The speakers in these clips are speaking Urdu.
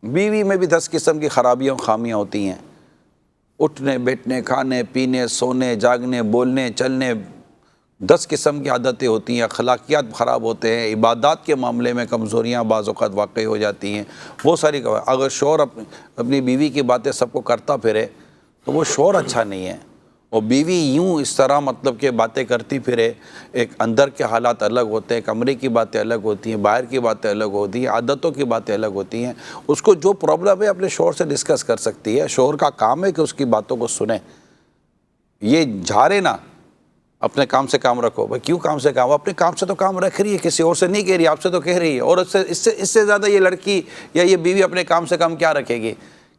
بیوی میں بھی 10 قسم کی خرابیاں خامیاں ہوتی ہیں، اٹھنے بیٹھنے کھانے پینے سونے جاگنے بولنے چلنے 10 قسم کی عادتیں ہوتی ہیں، اخلاقیات خراب ہوتے ہیں، عبادات کے معاملے میں کمزوریاں بعض اوقات واقع ہو جاتی ہیں، وہ ساری اگر شوہر اپنی بیوی کی باتیں سب کو کرتا پھرے تو وہ شوہر اچھا نہیں ہے، اور بیوی یوں اس طرح مطلب کہ باتیں کرتی پھرے، ایک اندر کے حالات الگ ہوتے ہیں، کمرے کی باتیں الگ ہوتی ہیں، باہر کی باتیں الگ ہوتی ہیں، عادتوں کی باتیں الگ ہوتی ہیں، اس کو جو پرابلم ہے اپنے شوہر سے ڈسکس کر سکتی ہے، شوہر کا کام ہے کہ اس کی باتوں کو سنیں، یہ جھاڑے نہ، اپنے کام سے کام رکھو۔ بھائی کیوں کام سے کام؟ اپنے کام سے تو کام رکھ رہی ہے، کسی اور سے نہیں کہہ رہی، آپ سے تو کہہ رہی ہے، اور اس سے زیادہ یہ لڑکی یا یہ بیوی اپنے کام سے کام کیا رکھے گی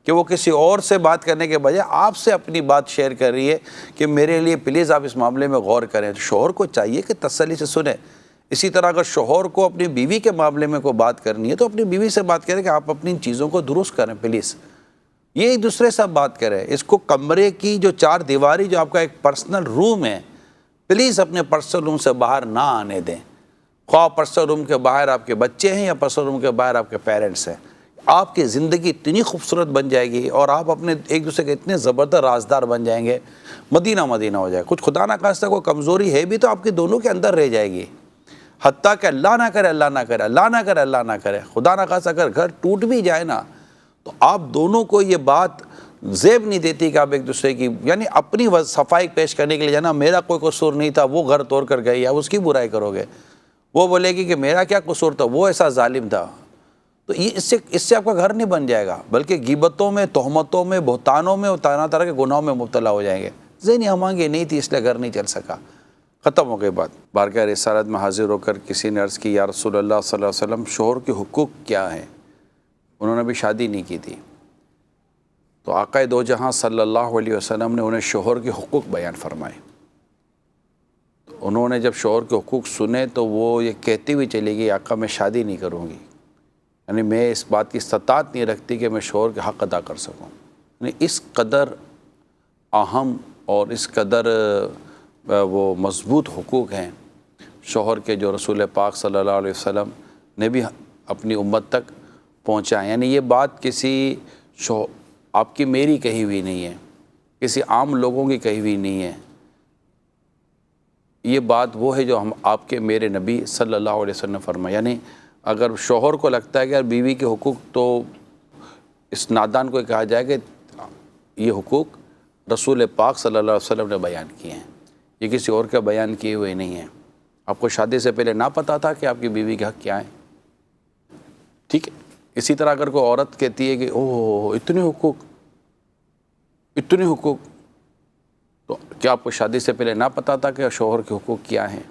کہ وہ کسی اور سے بات کرنے کے بجائے آپ سے اپنی بات شیئر کر رہی ہے کہ میرے لیے پلیز آپ اس معاملے میں غور کریں۔ شوہر کو چاہیے کہ تسلی سے سنیں۔ اسی طرح اگر شوہر کو اپنی بیوی کے معاملے میں کوئی بات کرنی ہے تو اپنی بیوی سے بات کریں کہ آپ اپنی ان چیزوں کو درست کریں پلیز، یہ ایک دوسرے سے بات کریں۔ اس کو کمرے کی جو 4 دیواری جو آپ کا ایک پرسنل روم ہے، پلیز اپنے پرسنل روم سے باہر نہ آنے دیں، خواہ پرسنل روم کے باہر آپ کے بچے ہیں یا پرسنل روم کے باہر آپ کے پیرنٹس ہیں۔ آپ کی زندگی اتنی خوبصورت بن جائے گی اور آپ اپنے ایک دوسرے کے اتنے زبردست رازدار بن جائیں گے، مدینہ مدینہ ہو جائے۔ کچھ خدا نہ خواستہ کوئی کمزوری ہے بھی تو آپ کے دونوں کے اندر رہ جائے گی، حتیٰ کہ اللہ نہ کرے اللہ نہ کرے اللہ نہ کرے اللہ نہ کرے خدا نہ خواستہ اگر گھر ٹوٹ بھی جائے نا تو آپ دونوں کو یہ بات زیب نہیں دیتی کہ آپ ایک دوسرے کی یعنی اپنی صفائی پیش کرنے کے لیے جانا میرا کوئی قصور نہیں تھا، وہ گھر توڑ کر گئی، آپ اس کی برائی کرو گے، وہ بولے گی کہ میرا کیا قصور تھا، وہ ایسا ظالم تھا، تو یہ اس سے آپ کا گھر نہیں بن جائے گا، بلکہ غیبتوں میں تہمتوں میں بہتانوں میں اور طرح طرح کے گناہوں میں مبتلا ہو جائیں گے۔ ذہنی ہمانگی نہیں تھی اس لیے گھر نہیں چل سکا، ختم ہو گئی بات۔ بارگاہ رسالت میں حاضر ہو کر کسی نے عرض کی یا رسول اللہ صلی اللہ علیہ وسلم شوہر کے حقوق کیا ہیں؟ انہوں نے بھی شادی نہیں کی تھی، تو آقا دو جہاں صلی اللہ علیہ وسلم نے انہیں شوہر کے حقوق بیان فرمائے۔ انہوں نے جب شوہر کے حقوق سنے تو وہ یہ کہتی ہوئی چلی گئی آقا میں شادی نہیں کروں گی، یعنی میں اس بات کی استطاعت نہیں رکھتی کہ میں شوہر کے حق ادا کر سکوں، یعنی اس قدر اہم اور اس قدر وہ مضبوط حقوق ہیں شوہر کے جو رسول پاک صلی اللہ علیہ وسلم نے بھی اپنی امت تک پہنچائیں۔ یعنی یہ بات کسی آپ کی میری کہی ہوئی نہیں ہے، کسی عام لوگوں کی کہی ہوئی نہیں ہے، یہ بات وہ ہے جو ہم آپ کے میرے نبی صلی اللہ علیہ وسلم نے فرمایا۔ یعنی اگر شوہر کو لگتا ہے کہ یار بیوی کے حقوق تو اس نادان کو کہا جائے کہ یہ حقوق رسول پاک صلی اللہ علیہ وسلم نے بیان کیے ہیں، یہ کسی اور کا بیان کیے ہوئے نہیں ہیں۔ آپ کو شادی سے پہلے نہ پتہ تھا کہ آپ کی بیوی کے حق کیا ہیں؟ ٹھیک ہے، اسی طرح اگر کوئی عورت کہتی ہے کہ اوہ اتنے حقوق تو کیا آپ کو شادی سے پہلے نہ پتہ تھا کہ شوہر کے حقوق کیا ہیں؟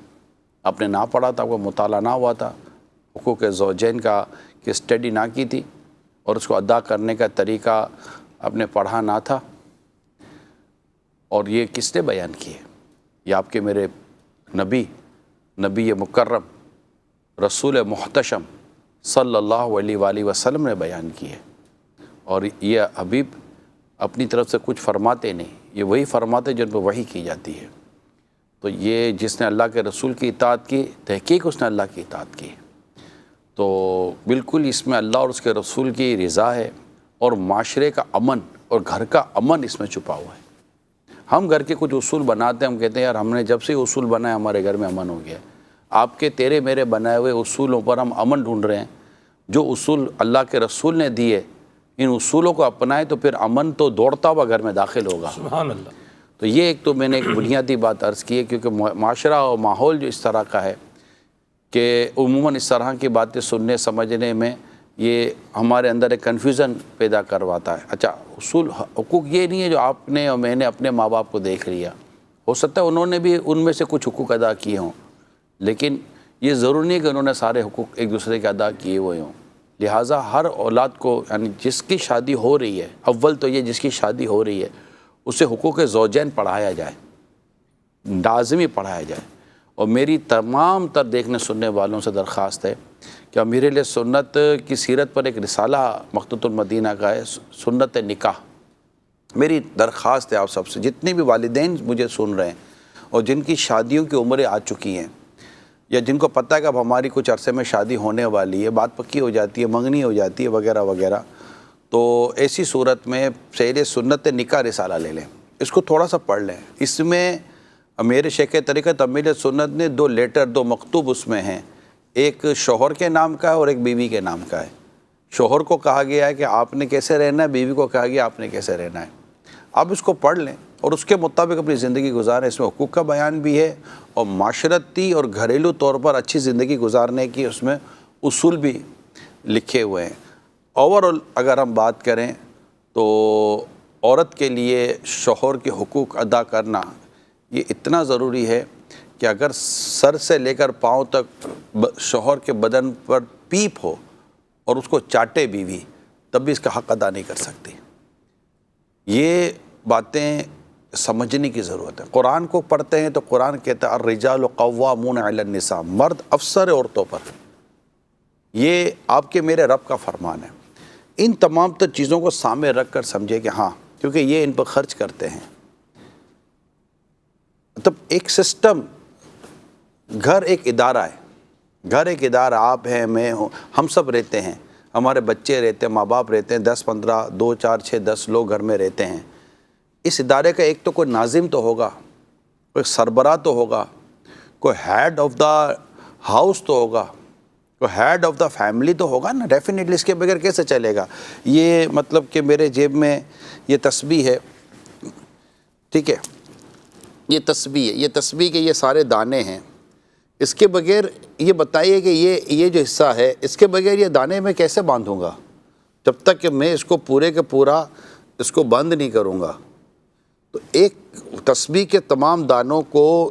آپ نے نہ پڑھا تھا، آپ کو مطالعہ نہ ہوا تھا، حقوق زوجین کا کہ اسٹڈی نہ کی تھی اور اس کو ادا کرنے کا طریقہ آپ نے پڑھا نہ تھا؟ اور یہ کس نے بیان کیے؟ یہ آپ کے میرے نبی مکرم رسول محتشم صلی اللہ علیہ وآلہ وسلم نے بیان کیے، اور یہ حبیب اپنی طرف سے کچھ فرماتے نہیں، یہ وہی فرماتے جن پہ وحی کی جاتی ہے۔ تو یہ جس نے اللہ کے رسول کی اطاعت کی، تحقیق اس نے اللہ کی اطاعت کی، تو بالکل اس میں اللہ اور اس کے رسول کی رضا ہے، اور معاشرے کا امن اور گھر کا امن اس میں چھپا ہوا ہے۔ ہم گھر کے کچھ اصول بناتے ہیں، ہم کہتے ہیں یار ہم نے جب سے اصول بنائے ہمارے گھر میں امن ہو گیا ہے۔ آپ کے تیرے میرے بنائے ہوئے اصولوں پر ہم امن ڈھونڈ رہے ہیں، جو اصول اللہ کے رسول نے دیے ان اصولوں کو اپنائیں تو پھر امن تو دوڑتا ہوا گھر میں داخل ہوگا۔ سبحان اللہ۔ تو یہ ایک تو میں نے ایک بنیادی بات عرض کی ہے، کیونکہ معاشرہ اور ماحول جو اس طرح کا ہے کہ عموماً اس طرح کی باتیں سننے سمجھنے میں یہ ہمارے اندر ایک کنفیوژن پیدا کرواتا ہے۔ اچھا اصول حقوق یہ نہیں ہے جو آپ نے اور میں نے اپنے ماں باپ کو دیکھ لیا، ہو سکتا ہے انہوں نے بھی ان میں سے کچھ حقوق ادا کیے ہوں، لیکن یہ ضروری نہیں کہ انہوں نے سارے حقوق ایک دوسرے کے ادا کیے ہوئے ہوں۔ لہٰذا ہر اولاد کو یعنی جس کی شادی ہو رہی ہے، اول تو یہ جس کی شادی ہو رہی ہے اسے حقوق زوجین پڑھایا جائے، لازمی پڑھایا جائے۔ اور میری تمام تر دیکھنے سننے والوں سے درخواست ہے کہ امیر اہل سنت کی سیرت پر ایک رسالہ مخطوط المدینہ کا ہے، سنت نکاح۔ میری درخواست ہے آپ سب سے، جتنے بھی والدین مجھے سن رہے ہیں اور جن کی شادیوں کی عمریں آ چکی ہیں، یا جن کو پتہ ہے کہ اب ہماری کچھ عرصے میں شادی ہونے والی ہے، بات پکی ہو جاتی ہے، منگنی ہو جاتی ہے وغیرہ وغیرہ، تو ایسی صورت میں سیر سنت نکاح رسالہ لے لیں، اس کو تھوڑا سا پڑھ لیں۔ اس میں میرے شیخ طریقت امیر سنت نے 2 لیٹر 2 مکتوب اس میں ہیں، ایک شوہر کے نام کا ہے اور ایک بیوی کے نام کا ہے۔ شوہر کو کہا گیا ہے کہ آپ نے کیسے رہنا ہے، بیوی کو کہا گیا آپ نے کیسے رہنا ہے۔ آپ اس کو پڑھ لیں اور اس کے مطابق اپنی زندگی گزاریں۔ اس میں حقوق کا بیان بھی ہے اور معاشرتی اور گھریلو طور پر اچھی زندگی گزارنے کی اس میں اصول بھی لکھے ہوئے ہیں۔ اوورآل اگر ہم بات کریں تو عورت کے لیے شوہر کے حقوق ادا کرنا یہ اتنا ضروری ہے کہ اگر سر سے لے کر پاؤں تک شوہر کے بدن پر پیپ ہو اور اس کو چاٹے بیوی تب بھی اس کا حق ادا نہیں کر سکتی۔ یہ باتیں سمجھنے کی ضرورت ہے۔ قرآن کو پڑھتے ہیں تو قرآن کہتا ہے الرجال قوامون علی النساء، مرد افسر ہے عورتوں پر۔ یہ آپ کے میرے رب کا فرمان ہے۔ ان تمام تر چیزوں کو سامنے رکھ کر سمجھے کہ ہاں کیونکہ یہ ان پر خرچ کرتے ہیں۔ مطلب ایک سسٹم، گھر ایک ادارہ ہے، گھر ایک ادارہ، آپ ہیں میں ہوں، ہم سب رہتے ہیں، ہمارے بچے رہتے ہیں، ماں باپ رہتے ہیں، 10 15 2 4 6 10 لوگ گھر میں رہتے ہیں۔ اس ادارے کا ایک تو کوئی ناظم تو ہوگا، کوئی سربراہ تو ہوگا، کوئی ہیڈ آف دا ہاؤس تو ہوگا، کوئی ہیڈ آف دا فیملی تو ہوگا نا۔ ڈیفینیٹلی اس کے بغیر کیسے چلے گا؟ یہ مطلب کہ میرے جیب میں یہ تسبیح ہے، ٹھیک ہے، یہ تسبیح ہے، یہ تسبیح کے یہ سارے دانے ہیں۔ اس کے بغیر یہ بتائیے کہ یہ جو حصہ ہے اس کے بغیر یہ دانے میں کیسے باندھوں گا جب تک کہ میں اس کو پورے کے پورا اس کو بند نہیں کروں گا۔ تو ایک تسبیح کے تمام دانوں کو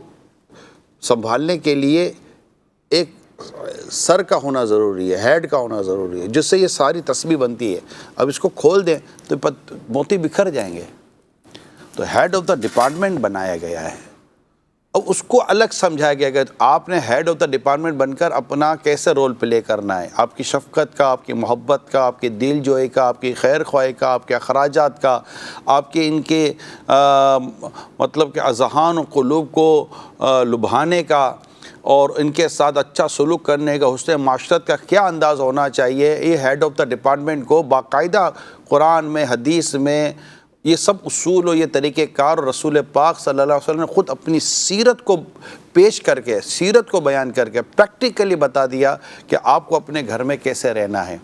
سنبھالنے کے لیے ایک سر کا ہونا ضروری ہے، ہیڈ کا ہونا ضروری ہے، جس سے یہ ساری تسبیح بنتی ہے۔ اب اس کو کھول دیں تو موتی بکھر جائیں گے۔ تو ہیڈ آف دا ڈپارٹمنٹ بنایا گیا ہے، اب اس کو الگ سمجھایا گیا کہ آپ نے ہیڈ آف دا ڈپارٹمنٹ بن کر اپنا کیسے رول پلے کرنا ہے، آپ کی شفقت کا، آپ کی محبت کا، آپ کی دل جوئی کا، آپ کی خیر خواہی کا، آپ کے اخراجات کا، آپ کے ان کے مطلب کہ اذہان و قلوب کو لبھانے کا اور ان کے ساتھ اچھا سلوک کرنے کا، حسن معاشرت کا کیا انداز ہونا چاہیے، یہ ہیڈ آف دا ڈپارٹمنٹ کو باقاعدہ قرآن میں، حدیث میں یہ سب اصول و یہ طریقہ کار اور رسول پاک صلی اللہ علیہ وسلم نے خود اپنی سیرت کو پیش کر کے، سیرت کو بیان کر کے پریکٹیکلی بتا دیا کہ آپ کو اپنے گھر میں کیسے رہنا ہے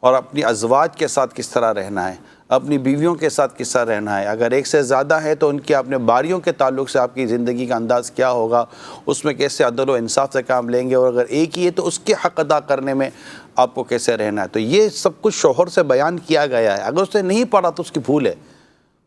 اور اپنی ازواج کے ساتھ کس طرح رہنا ہے، اپنی بیویوں کے ساتھ کس طرح رہنا ہے۔ اگر ایک سے زیادہ ہے تو ان کے اپنے باریوں کے تعلق سے آپ کی زندگی کا انداز کیا ہوگا، اس میں کیسے عدل و انصاف سے کام لیں گے، اور اگر ایک ہی ہے تو اس کے حق ادا کرنے میں آپ کو کیسے رہنا ہے۔ تو یہ سب کچھ شوہر سے بیان کیا گیا ہے۔ اگر اس نے نہیں پڑھا تو اس کی بھول ہے،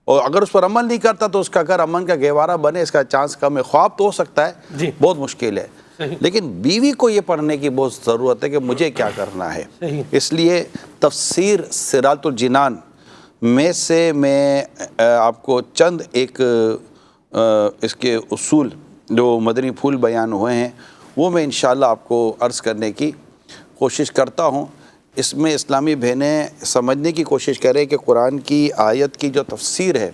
اور اگر اس پر عمل نہیں کرتا تو اس کا گھر امن کا گہوارہ بنے اس کا چانس کم ہے۔ خواب تو ہو سکتا ہے، بہت مشکل ہے، لیکن بیوی کو یہ پڑھنے کی بہت ضرورت ہے کہ مجھے کیا کرنا ہے۔ اس لیے تفسیر صراط الجنان میں سے میں آپ کو چند ایک اس کے اصول جو مدنی پھول بیان ہوئے ہیں وہ میں انشاءاللہ آپ کو عرض کرنے کی کوشش کرتا ہوں۔ اس میں اسلامی بہنیں سمجھنے کی کوشش کریں کہ قرآن کی آیت کی جو تفسیر ہے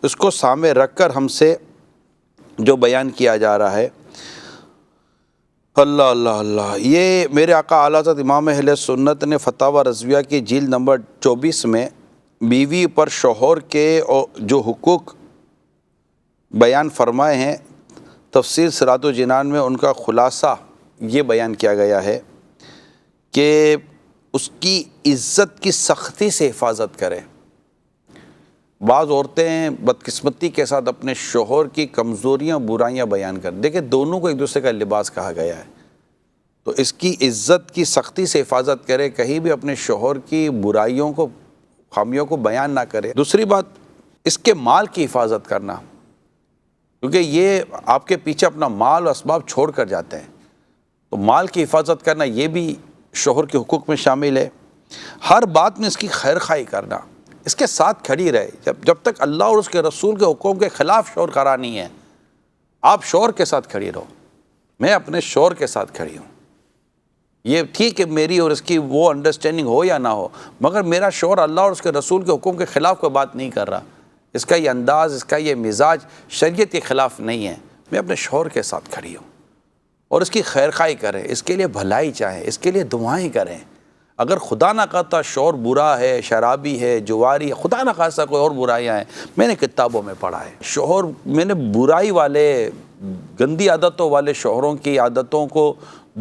اس کو سامنے رکھ کر ہم سے جو بیان کیا جا رہا ہے، اللہ اللہ اللہ، یہ میرے آقا اعلیٰ حضرت امام اہل سنت نے فتاوی رضویہ کی جلد نمبر 24 میں بیوی پر شوہر کے جو حقوق بیان فرمائے ہیں، تفسیر صراط الجنان میں ان کا خلاصہ یہ بیان کیا گیا ہے کہ اس کی عزت کی سختی سے حفاظت کرے۔ بعض عورتیں بدقسمتی کے ساتھ اپنے شوہر کی کمزوریاں برائیاں بیان کر، دیکھیں دونوں کو ایک دوسرے کا لباس کہا گیا ہے، تو اس کی عزت کی سختی سے حفاظت کرے، کہیں بھی اپنے شوہر کی برائیوں کو، خامیوں کو بیان نہ کرے۔ دوسری بات، اس کے مال کی حفاظت کرنا، کیونکہ یہ آپ کے پیچھے اپنا مال و اسباب چھوڑ کر جاتے ہیں، تو مال کی حفاظت کرنا یہ بھی شوہر کے حقوق میں شامل ہے۔ ہر بات میں اس کی خیر خواہی کرنا، اس کے ساتھ کھڑی رہے، جب تک اللہ اور اس کے رسول کے حکم کے خلاف شوہر کھڑا نہیں ہے، آپ شوہر کے ساتھ کھڑی رہو۔ میں اپنے شوہر کے ساتھ کھڑی ہوں، یہ ٹھیک ہے میری اور اس کی وہ انڈرسٹینڈنگ ہو یا نہ ہو، مگر میرا شوہر اللہ اور اس کے رسول کے حکم کے خلاف کوئی بات نہیں کر رہا، اس کا یہ انداز، اس کا یہ مزاج شریعت کے خلاف نہیں ہے، میں اپنے شوہر کے ساتھ کھڑی ہوں، اور اس کی خیر خواہی کریں، اس کے لیے بھلائی چاہیں، اس کے لیے دعائیں کریں۔ اگر خدا نہ خواستہ شوہر برا ہے، شرابی ہے، جواری ہے، خدا نہ خواستہ کوئی اور برائیاں ہیں، میں نے کتابوں میں پڑھا ہے شوہر، میں نے برائی والے گندی عادتوں والے شوہروں کی عادتوں کو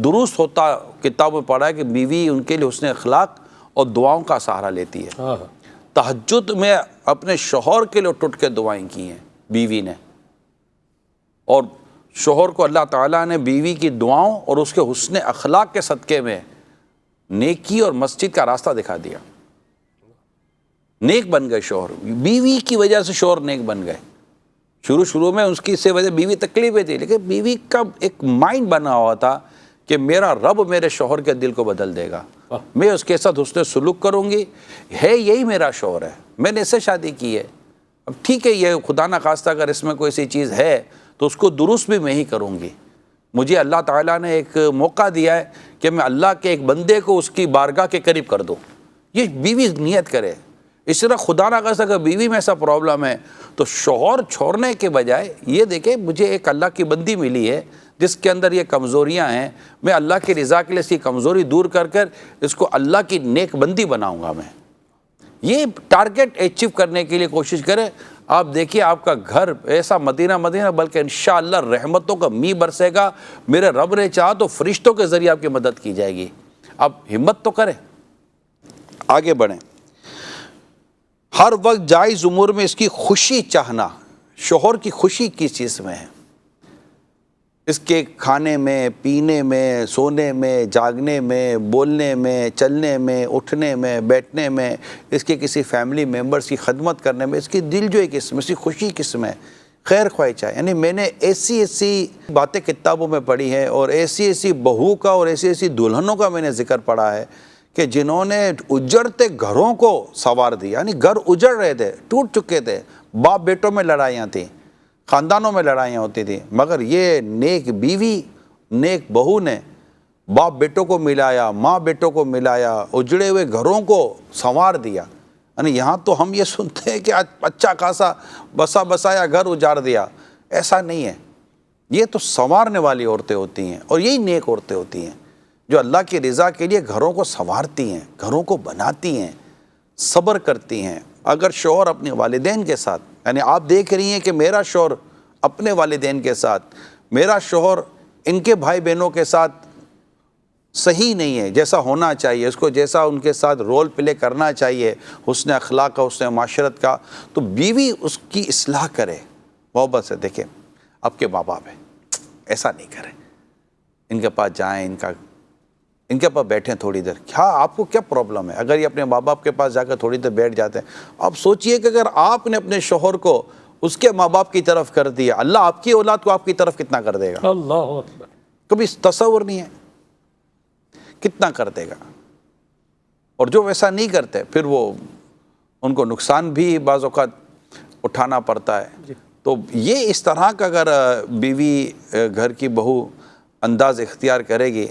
درست ہوتا کتابوں میں پڑھا ہے کہ بیوی ان کے لیے حسن اخلاق اور دعاؤں کا سہارا لیتی ہے۔ تہجد میں اپنے شوہر کے لیے اٹھ اٹھ کے دعائیں کی ہیں بیوی نے، اور شوہر کو اللہ تعالیٰ نے بیوی کی دعاؤں اور اس کے حسن اخلاق کے صدقے میں نیکی اور مسجد کا راستہ دکھا دیا۔ نیک بن گئے شوہر، بیوی کی وجہ سے شوہر نیک بن گئے۔ شروع میں اس کی سے وجہ بیوی تکلیفیں تھی، لیکن بیوی کا ایک مائنڈ بنا ہوا تھا کہ میرا رب میرے شوہر کے دل کو بدل دے گا، میں اس کے ساتھ حسن سلوک کروں گی، ہے یہی میرا شوہر ہے، میں نے اس سے شادی کی ہے، اب ٹھیک ہے یہ خدا نہ خواستہ اگر اس میں کوئی سی چیز ہے تو اس کو درست بھی میں ہی کروں گی۔ مجھے اللہ تعالیٰ نے ایک موقع دیا ہے کہ میں اللہ کے ایک بندے کو اس کی بارگاہ کے قریب کر دوں، یہ بیوی نیت کرے۔ اس طرح خدا نہ خواستہ اگر بیوی میں ایسا پرابلم ہے تو شوہر چھوڑنے کے بجائے یہ دیکھے مجھے ایک اللہ کی بندی ملی ہے جس کے اندر یہ کمزوریاں ہیں، میں اللہ کی رضا کے لیے اس کی کمزوری دور کر کر اس کو اللہ کی نیک بندی بناؤں گا میں۔ یہ ٹارگٹ اچیو کرنے کے لیے کوشش کرے، آپ دیکھیے آپ کا گھر ایسا مدینہ بلکہ انشاءاللہ رحمتوں کا می برسے گا، میرے رب نے چاہا تو فرشتوں کے ذریعے آپ کی مدد کی جائے گی۔ اب ہمت تو کریں، آگے بڑھیں۔ ہر وقت جائز امور میں اس کی خوشی چاہنا، شوہر کی خوشی کس چیز میں ہے؟ اس کے کھانے میں، پینے میں، سونے میں، جاگنے میں، بولنے میں، چلنے میں، اٹھنے میں، بیٹھنے میں، اس کے کسی فیملی ممبرز کی خدمت کرنے میں، اس کی دل جوئی کس میں، اس کی خوشی کس میں، خیر خواہ چاہے۔ یعنی میں نے ایسی باتیں کتابوں میں پڑھی ہیں اور ایسی بہو کا اور ایسی دلہنوں کا میں نے ذکر پڑھا ہے کہ جنہوں نے اجڑتے گھروں کو سنوار دیا، یعنی گھر اجڑ رہے تھے، ٹوٹ چکے تھے، باپ بیٹوں میں لڑائیاں تھیں، خاندانوں میں لڑائیاں ہوتی تھیں، مگر یہ نیک بیوی، نیک بہو نے باپ بیٹوں کو ملایا، ماں بیٹوں کو ملایا، اجڑے ہوئے گھروں کو سنوار دیا۔ یعنی یہاں تو ہم یہ سنتے ہیں کہ اچھا خاصا بسا بسایا گھر اجاڑ دیا، ایسا نہیں ہے، یہ تو سنوارنے والی عورتیں ہوتی ہیں، اور یہی نیک عورتیں ہوتی ہیں جو اللہ کی رضا کے لیے گھروں کو سنوارتی ہیں، گھروں کو بناتی ہیں، صبر کرتی ہیں۔ اگر شوہر اپنے والدین کے ساتھ، یعنی آپ دیکھ رہی ہیں کہ میرا شوہر اپنے والدین کے ساتھ، میرا شوہر ان کے بھائی بہنوں کے ساتھ صحیح نہیں ہے جیسا ہونا چاہیے، اس کو جیسا ان کے ساتھ رول پلے کرنا چاہیے، حسن اخلاق کا، حسن معاشرت کا، تو بیوی اس کی اصلاح کرے محبت سے۔ دیکھیں آپ کے ماں باپ ہیں، ایسا نہیں کریں، ان کے پاس جائیں، ان کے پاس بیٹھیں تھوڑی دیر، کیا آپ کو کیا پرابلم ہے؟ اگر یہ اپنے ماں باپ کے پاس جا کر تھوڑی دیر بیٹھ جاتے ہیں، آپ سوچئے کہ اگر آپ نے اپنے شوہر کو اس کے ماں باپ کی طرف کر دیا، اللہ آپ کی اولاد کو آپ کی طرف کتنا کر دے گا؟ اللہ اکبر، کبھی تصور نہیں ہے کتنا کر دے گا۔ اور جو ویسا نہیں کرتے پھر وہ ان کو نقصان بھی بعض اوقات اٹھانا پڑتا ہے۔ تو یہ اس طرح کا اگر بیوی گھر کی بہو انداز اختیار کرے گی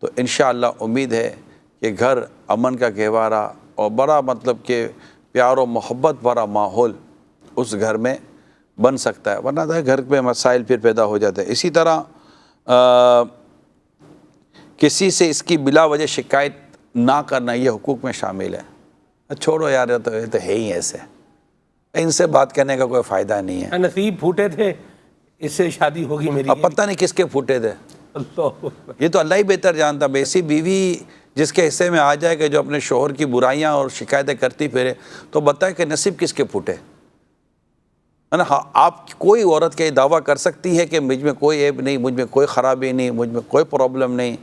تو انشاءاللہ امید ہے کہ گھر امن کا گہوارہ اور بڑا مطلب کہ پیار و محبت بھرا ماحول اس گھر میں بن سکتا ہے، ورنہ گھر پہ مسائل پھر پیدا ہو جاتے ہیں۔ اسی طرح کسی سے اس کی بلا وجہ شکایت نہ کرنا یہ حقوق میں شامل ہے۔ چھوڑو یار، یہ تو ہے ہی ایسے، ان سے بات کرنے کا کوئی فائدہ نہیں ہے، نصیب پھوٹے تھے، اس سے شادی ہوگی میری۔ اب پتہ نہیں کس کے پھوٹے تھے، یہ تو اللہ ہی بہتر جانتا۔ ایسی بیوی جس کے حصے میں آ جائے کہ جو اپنے شوہر کی برائیاں اور شکایتیں کرتی پھرے، تو بتائے کہ نصیب کس کے پھوٹے۔ آپ کوئی عورت کا یہ دعویٰ کر سکتی ہے کہ مجھ میں کوئی عیب نہیں، مجھ میں کوئی خرابی نہیں، مجھ میں کوئی پرابلم نہیں،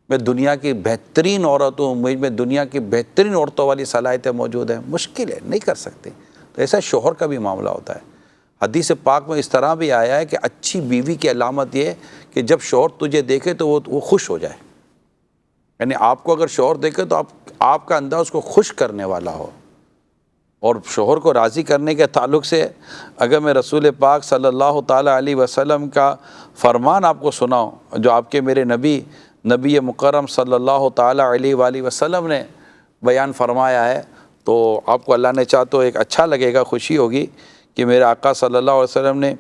میں دنیا کی بہترین عورت ہوں، مجھ میں دنیا کی بہترین عورتوں والی صلاحیتیں موجود ہیں؟ مشکل ہے، نہیں کر سکتے۔ تو ایسا شوہر کا بھی معاملہ ہوتا ہے۔ حدیث پاک میں اس طرح بھی آیا ہے کہ اچھی بیوی کی علامت یہ کہ جب شوہر تجھے دیکھے تو وہ خوش ہو جائے، یعنی آپ کو اگر شوہر دیکھے تو آپ کا انداز اس کو خوش کرنے والا ہو۔ اور شوہر کو راضی کرنے کے تعلق سے اگر میں رسول پاک صلی اللہ تعالیٰ علیہ وسلم کا فرمان آپ کو سناؤں جو آپ کے میرے نبی مکرم صلی اللہ تعالیٰ علیہ وآلہ وسلم نے بیان فرمایا ہے، تو آپ کو اللہ نے چاہ تو ایک اچھا لگے گا، خوشی ہوگی کہ میرے آقا صلی اللہ علیہ وسلم نے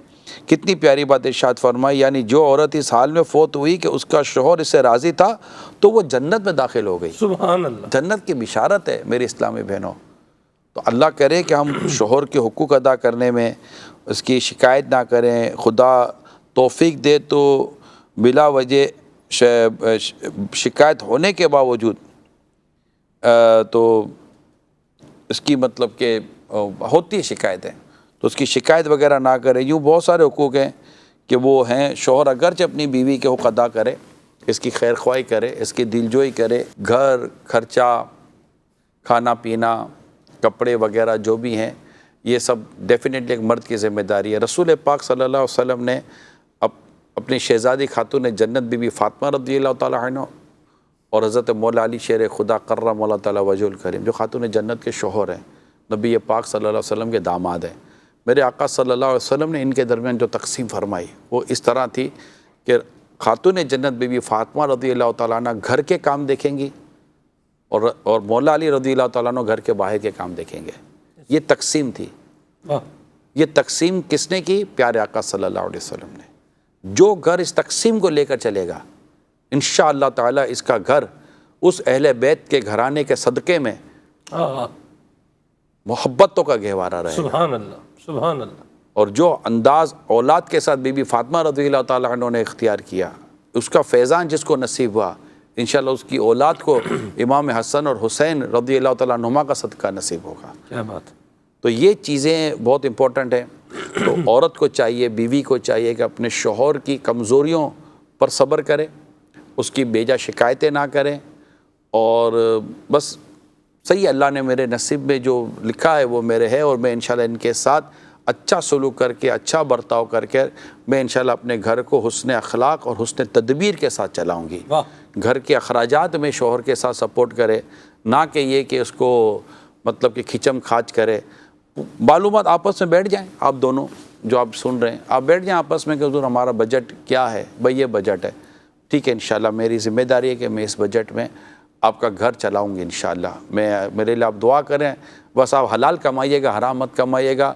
کتنی پیاری بات ارشاد فرمائی، یعنی جو عورت اس حال میں فوت ہوئی کہ اس کا شوہر اس سے راضی تھا تو وہ جنت میں داخل ہو گئی۔ سبحان اللہ۔ جنت کی بشارت ہے میری اسلامی بہنوں۔ تو اللہ کرے کہ ہم شوہر کے حقوق ادا کرنے میں اس کی شکایت نہ کریں، خدا توفیق دے تو بلا وجہ شکایت ہونے کے باوجود تو اس کی مطلب کہ ہوتی ہے شکایتیں، تو اس کی شکایت وغیرہ نہ کرے۔ یوں بہت سارے حقوق ہیں کہ وہ ہیں، شوہر اگرچہ اپنی بیوی کے حقوق ادا کرے، اس کی خیر خواہی کرے، اس کی دلجوئی کرے، گھر خرچہ، کھانا پینا، کپڑے وغیرہ جو بھی ہیں، یہ سب ڈیفینیٹلی ایک مرد کی ذمہ داری ہے۔ رسول پاک صلی اللہ علیہ وسلم نے اپنی شہزادی خاتون جنت بی بی فاطمہ رضی اللہ تعالیٰ عنہ اور حضرت مولا علی شیر خدا کرم اللہ تعالیٰ وجہ الکریم جو خاتون جنت کے شوہر ہیں، نبی پاک صلی اللہ علیہ وسلم کے داماد ہیں، میرے آقا صلی اللہ علیہ وسلم نے ان کے درمیان جو تقسیم فرمائی وہ اس طرح تھی کہ خاتون جنت بی بی فاطمہ رضی اللہ تعالیٰ عنہ گھر کے کام دیکھیں گی اور مولا علی رضی اللہ تعالیٰ عنہ گھر کے باہر کے کام دیکھیں گے۔ یہ تقسیم تھی۔ یہ تقسیم کس نے کی؟ پیارے آقا صلی اللہ علیہ وسلم نے۔ جو گھر اس تقسیم کو لے کر چلے گا انشاءاللہ تعالیٰ اس کا گھر اس اہل بیت کے گھرانے کے صدقے میں محبتوں کا گہوارہ رہے گا۔ سبحان اللہ، سبحان اللہ۔ اور جو انداز اولاد کے ساتھ بی بی فاطمہ رضی اللہ تعالیٰ عنہ نے اختیار کیا، اس کا فیضان جس کو نصیب ہوا، انشاءاللہ اس کی اولاد کو امام حسن اور حسین رضی اللہ تعالیٰ عنہما کا صدقہ نصیب ہوگا۔ کیا بات ہے۔ تو یہ چیزیں بہت امپورٹنٹ ہیں۔ تو عورت کو چاہیے، بیوی کو چاہیے کہ اپنے شوہر کی کمزوریوں پر صبر کرے، اس کی بیجا شکایتیں نہ کریں، اور بس صحیح اللہ نے میرے نصیب میں جو لکھا ہے وہ میرے ہے، اور میں انشاءاللہ ان کے ساتھ اچھا سلوک کر کے، اچھا برتاؤ کر کے میں انشاءاللہ اپنے گھر کو حسن اخلاق اور حسن تدبیر کے ساتھ چلاؤں گی۔ گھر کے اخراجات میں شوہر کے ساتھ سپورٹ کرے، نہ کہ یہ کہ اس کو مطلب کہ کھچم کھاچ کرے۔ معلومات آپس میں بیٹھ جائیں، آپ دونوں جو آپ سن رہے ہیں آپ بیٹھ جائیں آپس میں کہ حضور ہمارا بجٹ کیا ہے، بھئی یہ بجٹ ہے، ٹھیک ہے، انشاءاللہ میری ذمہ داری ہے کہ میں اس بجٹ میں آپ کا گھر چلاؤں گی انشاءاللہ۔ میرے لیے آپ دعا کریں، بس آپ حلال کمائیے گا، حرام مت کمائیے گا،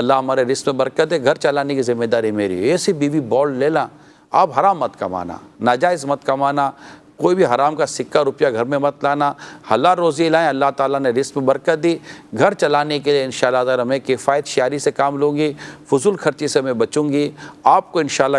اللہ ہمارے رزق میں برکت ہے، گھر چلانے کی ذمہ داری میری ہے۔ ایسی بیوی بولڈ لے لا، آپ حرام مت کمانا، ناجائز مت کمانا، کوئی بھی حرام کا سکہ روپیہ گھر میں مت لانا، حلال روزی لائیں، اللہ تعالیٰ نے رزق میں برکت دی، گھر چلانے کے لیے انشاءاللہ تعالیٰ میں کفایت شعاری سے کام لوں گی، فضول خرچی سے میں بچوں گی، آپ کو انشاءاللہ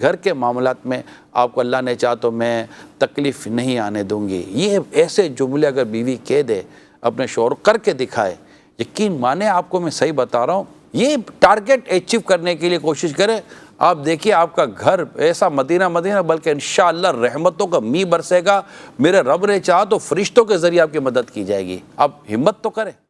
گھر کے معاملات میں آپ کو اللہ نے چاہا تو میں تکلیف نہیں آنے دوں گی۔ یہ ایسے جملے اگر بیوی کہہ دے، اپنے شوہر کر کے دکھائے، یقین مانے آپ کو میں صحیح بتا رہا ہوں، یہ ٹارگٹ اچیو کرنے کے لیے کوشش کرے، آپ دیکھیے آپ کا گھر ایسا مدینہ بلکہ انشاءاللہ رحمتوں کا می برسے گا۔ میرے رب نے چاہا تو فرشتوں کے ذریعے آپ کی مدد کی جائے گی، آپ ہمت تو کریں۔